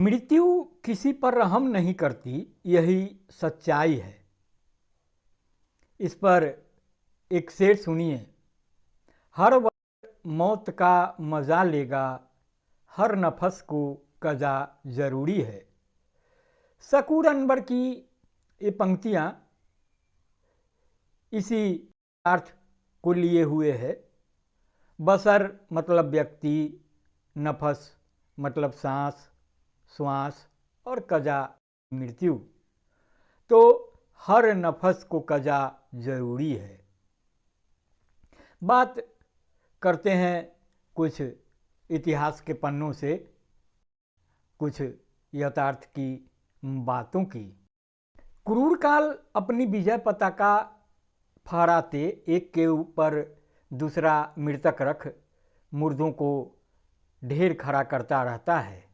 मृत्यु किसी पर रहम नहीं करती, यही सच्चाई है। इस पर एक शेर सुनिए। हर वक्त मौत का मजा लेगा, हर नफस को कजा जरूरी है। शकूर अनवर की ये पंक्तियाँ इसी अर्थ को लिए हुए है। बसर मतलब व्यक्ति, नफस मतलब सांस, श्वास और कजा मृत्यु। तो हर नफस को कजा जरूरी है। बात करते हैं कुछ इतिहास के पन्नों से, कुछ यथार्थ की बातों की। क्रूर काल अपनी विजय पताका फहराते एक के ऊपर दूसरा मृतक रख मुर्दों को ढेर खड़ा करता रहता है।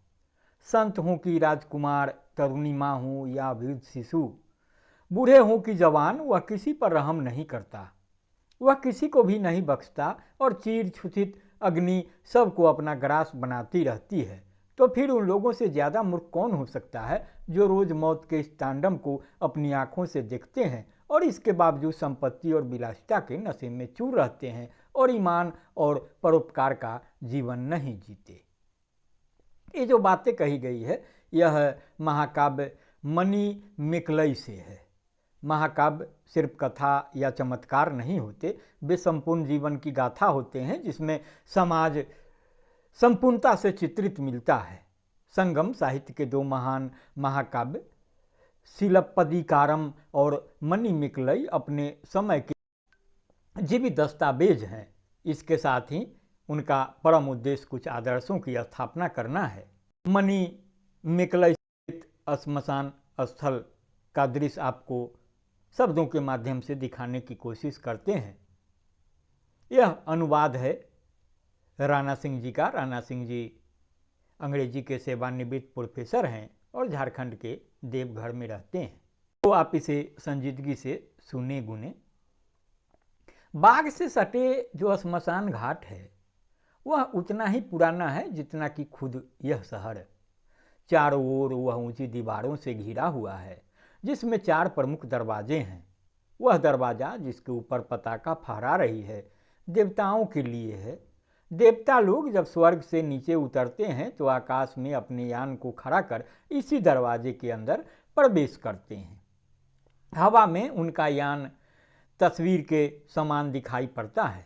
संत हों कि राजकुमार, तरुणी माँ हो या वृद्ध शिशु, बूढ़े हों कि जवान, वह किसी पर रहम नहीं करता। वह किसी को भी नहीं बख्शता और चीर छुचित अग्नि सबको अपना ग्रास बनाती रहती है। तो फिर उन लोगों से ज़्यादा मूर्ख कौन हो सकता है जो रोज़ मौत के इस तांडव को अपनी आँखों से देखते हैं और इसके बावजूद संपत्ति और विलासिता के नशे में चूर रहते हैं और ईमान और परोपकार का जीवन नहीं जीते। ये जो बातें कही गई है यह महाकाव्य मणि मिकलई से है। महाकाव्य सिर्फ कथा या चमत्कार नहीं होते, वे संपूर्ण जीवन की गाथा होते हैं जिसमें समाज संपूर्णता से चित्रित मिलता है। संगम साहित्य के दो महान महाकाव्य शिलप्पदिकारम और मणि मिकलई अपने समय के जीवित दस्तावेज हैं। इसके साथ ही उनका परम उद्देश्य कुछ आदर्शों की स्थापना करना है। मणि मिकलई श्मशान स्थल का दृश्य आपको शब्दों के माध्यम से दिखाने की कोशिश करते हैं। यह अनुवाद है राणा सिंह जी का। राणा सिंह जी अंग्रेजी के सेवानिवृत्त प्रोफेसर हैं और झारखंड के देवघर में रहते हैं। तो आप इसे संजीदगी से सुने गुने। बाग से सटे जो श्मशान घाट है वह उतना ही पुराना है जितना कि खुद यह शहर। चारों ओर वह ऊंची दीवारों से घिरा हुआ है जिसमें 4 प्रमुख दरवाजे हैं। वह दरवाज़ा जिसके ऊपर पताका फहरा रही है देवताओं के लिए है। देवता लोग जब स्वर्ग से नीचे उतरते हैं तो आकाश में अपने यान को खड़ा कर इसी दरवाजे के अंदर प्रवेश करते हैं। हवा में उनका यान तस्वीर के समान दिखाई पड़ता है।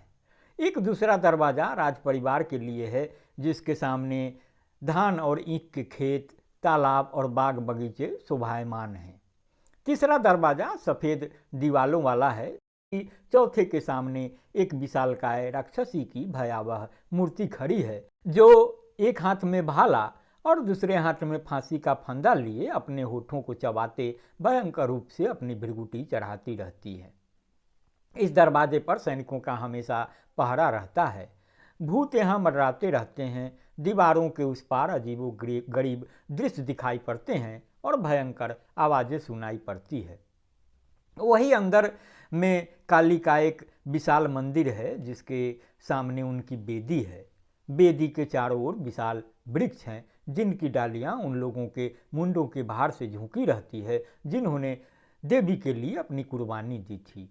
एक दूसरा दरवाज़ा राज परिवार के लिए है जिसके सामने धान और ईंख के खेत, तालाब और बाग बगीचे शोभायमान हैं। तीसरा दरवाज़ा सफ़ेद दीवालों वाला है। चौथे के सामने एक विशालकाय राक्षसी की भयावह मूर्ति खड़ी है जो एक हाथ में भाला और दूसरे हाथ में फांसी का फंदा लिए अपने होठों को चबाते भयंकर रूप से अपनी भृगुटी चढ़ाती रहती है। इस दरवाजे पर सैनिकों का हमेशा पहरा रहता है। भूत यहाँ मंडराते रहते हैं। दीवारों के उस पार अजीबो गरीब दृश्य दिखाई पड़ते हैं और भयंकर आवाज़ें सुनाई पड़ती है। वही अंदर में काली का एक विशाल मंदिर है जिसके सामने उनकी बेदी है। बेदी के चारों ओर विशाल वृक्ष हैं जिनकी डालियाँ उन लोगों के मुंडों के भार से झुकी रहती है जिन्होंने देवी के लिए अपनी कुर्बानी दी थी।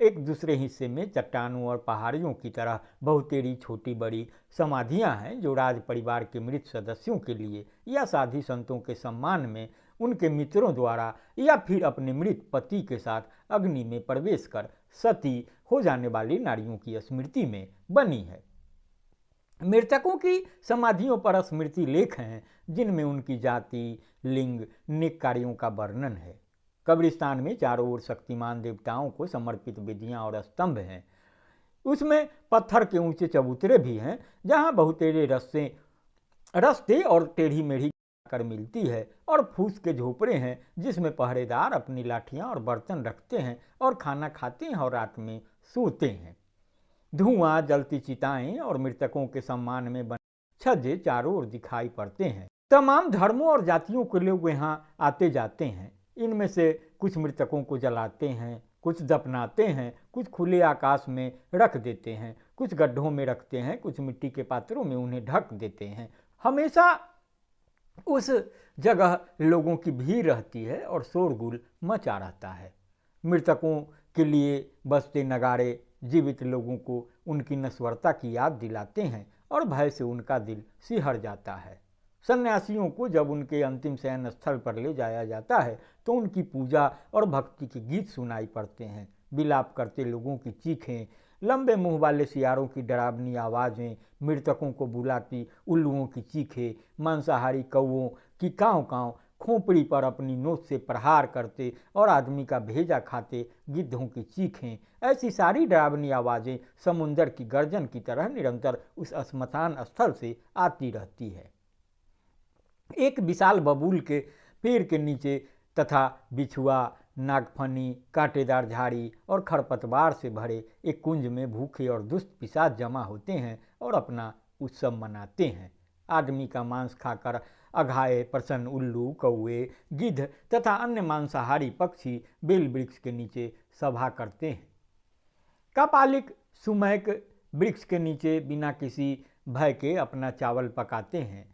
एक दूसरे हिस्से में चट्टानों और पहाड़ियों की तरह बहुतेरी छोटी बड़ी समाधियां हैं जो राज परिवार के मृत सदस्यों के लिए या साधी संतों के सम्मान में उनके मित्रों द्वारा या फिर अपने मृत पति के साथ अग्नि में प्रवेश कर सती हो जाने वाली नारियों की स्मृति में बनी है। मृतकों की समाधियों पर स्मृति लेख हैं जिनमें उनकी जाति, लिंग, नेक कार्यों का वर्णन है। कब्रिस्तान में चारों ओर शक्तिमान देवताओं को समर्पित वेदियां और स्तंभ हैं। उसमें पत्थर के ऊंचे चबूतरे भी हैं जहां बहुतेरे रस्ते और टेढ़ी मेढ़ी कर मिलती है और फूस के झोपड़े हैं जिसमें पहरेदार अपनी लाठियां और बर्तन रखते हैं और खाना खाते हैं और रात में सोते हैं। धुआं, जलती चिताएं और मृतकों के सम्मान में बने छज्जे चारों ओर दिखाई पड़ते हैं। तमाम धर्मों और जातियों के लोग यहाँ आते जाते हैं। इनमें से कुछ मृतकों को जलाते हैं, कुछ दफनाते हैं, कुछ खुले आकाश में रख देते हैं, कुछ गड्ढों में रखते हैं, कुछ मिट्टी के पात्रों में उन्हें ढक देते हैं। हमेशा उस जगह लोगों की भीड़ रहती है और शोरगुल मचा रहता है। मृतकों के लिए बजते नगाड़े जीवित लोगों को उनकी नश्वरता की याद दिलाते हैं और भय से उनका दिल सिहर जाता है। सन्यासियों को जब उनके अंतिम शयन स्थल पर ले जाया जाता है तो उनकी पूजा और भक्ति के गीत सुनाई पड़ते हैं। विलाप करते लोगों की चीखें, लंबे मुंह वाले सियारों की डरावनी आवाज़ें, मृतकों को बुलाती उल्लुओं की चीखें, मांसाहारी कौओं की काँव काँव, खोपड़ी पर अपनी नोक से प्रहार करते और आदमी का भेजा खाते गिद्धों की चीखें, ऐसी सारी डरावनी आवाज़ें समुंदर की गर्जन की तरह निरंतर उस श्मशान स्थल से आती रहती है। एक विशाल बबूल के पेड़ के नीचे तथा बिछुआ, नागफनी, कांटेदार झाड़ी और खरपतवार से भरे एक कुंज में भूखे और दुष्ट पिशाच जमा होते हैं और अपना उत्सव मनाते हैं। आदमी का मांस खाकर अघाए प्रसन्न उल्लू, कौवे, गिद्ध तथा अन्य मांसाहारी पक्षी बेल वृक्ष के नीचे सभा करते हैं। कापालिक सुमैक वृक्ष के नीचे बिना किसी भय के अपना चावल पकाते हैं।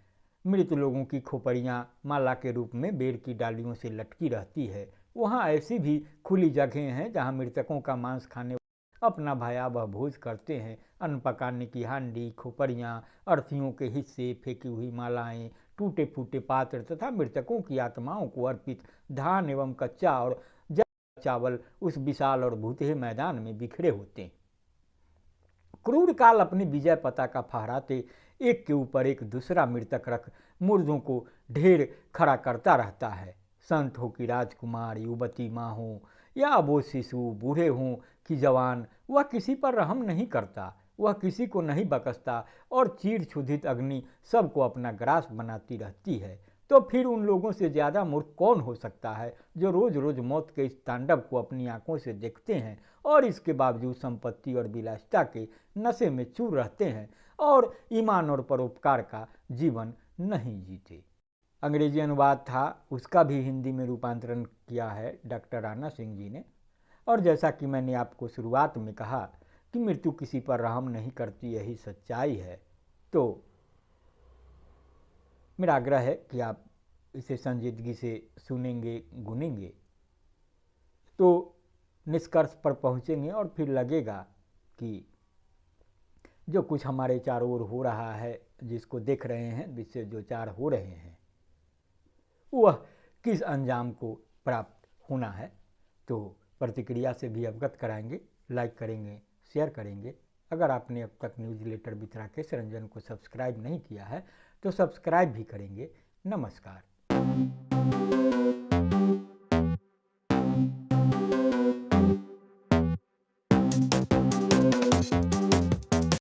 मृत लोगों की खोपड़ियाँ माला के रूप में बेर की डालियों से लटकी रहती है। वहाँ ऐसी भी खुली जगहें हैं जहाँ मृतकों का मांस खाने अपना भयावह भोज करते हैं। अन्न पकाने की हांडी, खोपड़ियाँ, अर्थियों के हिस्से, फेंकी हुई मालाएं, टूटे फूटे पात्र तथा मृतकों की आत्माओं को अर्पित धान एवं कच्चा और जला चावल उस विशाल और भूतहे मैदान में बिखरे होते हैं। क्रूर काल अपनी विजय पताका फहराते एक के ऊपर एक दूसरा मृतक रख मुर्दों को ढेर खड़ा करता रहता है। संत हो कि राजकुमार, युवती माँ हो या अबोध शिशु, बूढ़े हों कि जवान, वह किसी पर रहम नहीं करता, वह किसी को नहीं बकसता और चीर क्षुधित अग्नि सबको अपना ग्रास बनाती रहती है। तो फिर उन लोगों से ज़्यादा मूर्ख कौन हो सकता है जो रोज़ रोज़ मौत के इस तांडव को अपनी आंखों से देखते हैं और इसके बावजूद संपत्ति और विलासिता के नशे में चूर रहते हैं और ईमान और परोपकार का जीवन नहीं जीते। अंग्रेजी अनुवाद था, उसका भी हिंदी में रूपांतरण किया है डॉक्टर राणा सिंह जी ने। और जैसा कि मैंने आपको शुरुआत में कहा कि मृत्यु किसी पर रहम नहीं करती, यही सच्चाई है। तो मेरा आग्रह है कि आप इसे संजीदगी से सुनेंगे, गुनेंगे तो निष्कर्ष पर पहुँचेंगे और फिर लगेगा कि जो कुछ हमारे चारों ओर हो रहा है, जिसको देख रहे हैं, जिससे जो चार हो रहे हैं, वह किस अंजाम को प्राप्त होना है। तो प्रतिक्रिया से भी अवगत कराएंगे, लाइक करेंगे, शेयर करेंगे। अगर आपने अब तक न्यूज़लेटर वितराकेश रंजन को सब्सक्राइब नहीं किया है तो सब्सक्राइब भी करेंगे। नमस्कार।